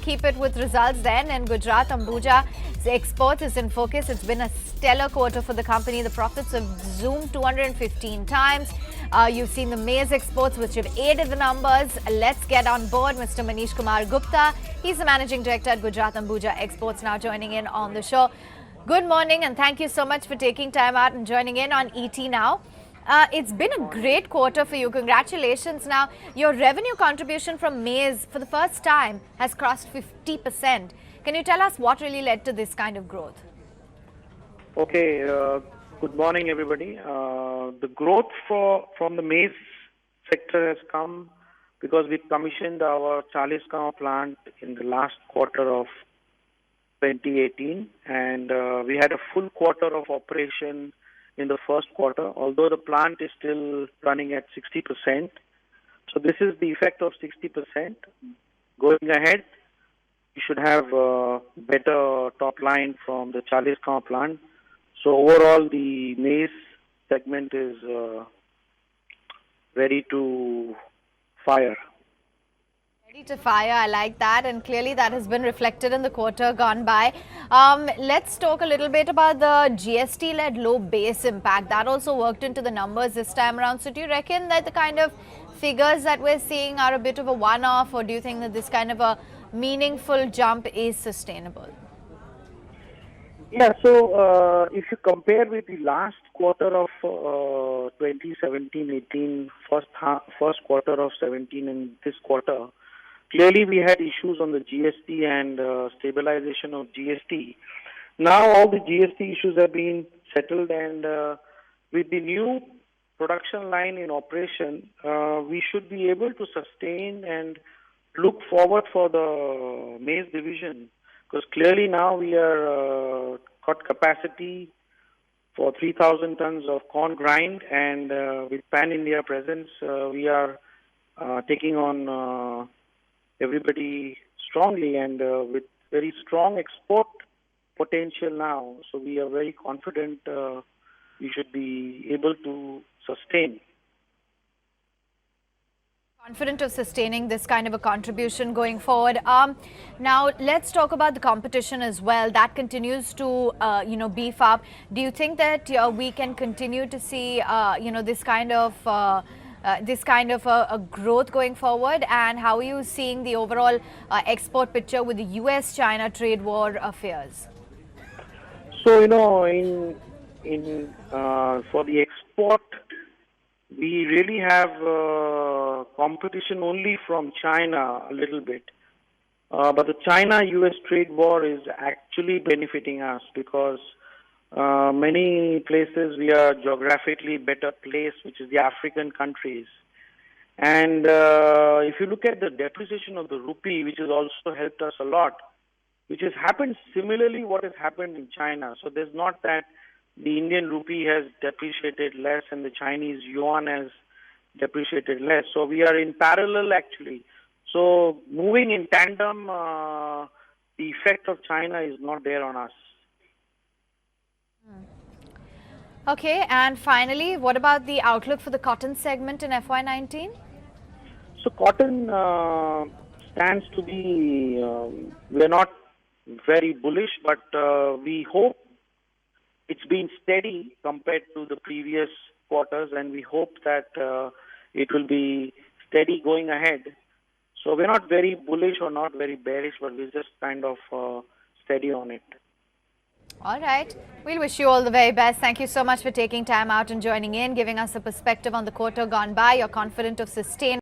keep it with results then. And Gujarat Ambuja exports is in focus. It's been a stellar quarter for the company. The profits have zoomed 215 times. You've seen the maize exports, which have aided the numbers. Let's get on board Mr. Manish Kumar Gupta. He's the managing director at Gujarat Ambuja Exports, now joining in on the show. Good morning, and thank you so much for taking time out and joining in on ET Now. It's been a great quarter for you. Congratulations. Now, your revenue contribution from maize for the first time has crossed 50%. Can you tell us what really led to this kind of growth? Okay, good morning, everybody. The growth from the maize sector has come because we commissioned our Chalisgaon plant in the last quarter of 2018, and we had a full quarter of operation in the first quarter, although the plant is still running at 60%. So this is the effect of 60%. Going ahead, we should have better top line from the Chalisgaon plant. So overall, the maize segment is ready to fire. Ready to fire, I like that, and clearly that has been reflected in the quarter gone by. Let's talk a little bit about the GST-led low base impact. That also worked into the numbers this time around. So do you reckon that the kind of figures that we're seeing are a bit of a one-off, or do you think that this kind of a meaningful jump is sustainable? Yeah, so if you compare with the last quarter of 2017-18, first quarter of 17 and this quarter, clearly we had issues on the GST and stabilization of GST. Now all the GST issues have been settled, and with the new production line in operation, we should be able to sustain and look forward for the maize division. Because clearly now we are got capacity for 3,000 tons of corn grind, and with pan-India presence, we are taking on everybody strongly, and with very strong export potential now. So we are very confident we should be able to sustain. Confident of sustaining this kind of a contribution going forward. Now, let's talk about the competition as well. That continues to, beef up. Do you think that we can continue to see, this kind of a growth going forward? And how are you seeing the overall export picture with the US-China trade war affairs? So, for the export, we really have competition only from China a little bit. But the China-US trade war is actually benefiting us because many places we are geographically better placed, which is the African countries. And if you look at the depreciation of the rupee, which has also helped us a lot, which has happened similarly what has happened in China. So there's not that the Indian rupee has depreciated less and the Chinese yuan has depreciated less. So we are in parallel actually. So moving in tandem, the effect of China is not there on us. Okay, and finally, what about the outlook for the cotton segment in FY19? So cotton stands to be, we're not very bullish, but we hope it's been steady compared to the previous quarters, and we hope that it will be steady going ahead. So we're not very bullish or not very bearish, but we're just kind of steady on it. All right. We'll wish you all the very best. Thank you so much for taking time out and joining in, giving us a perspective on the quarter gone by. You're confident of sustained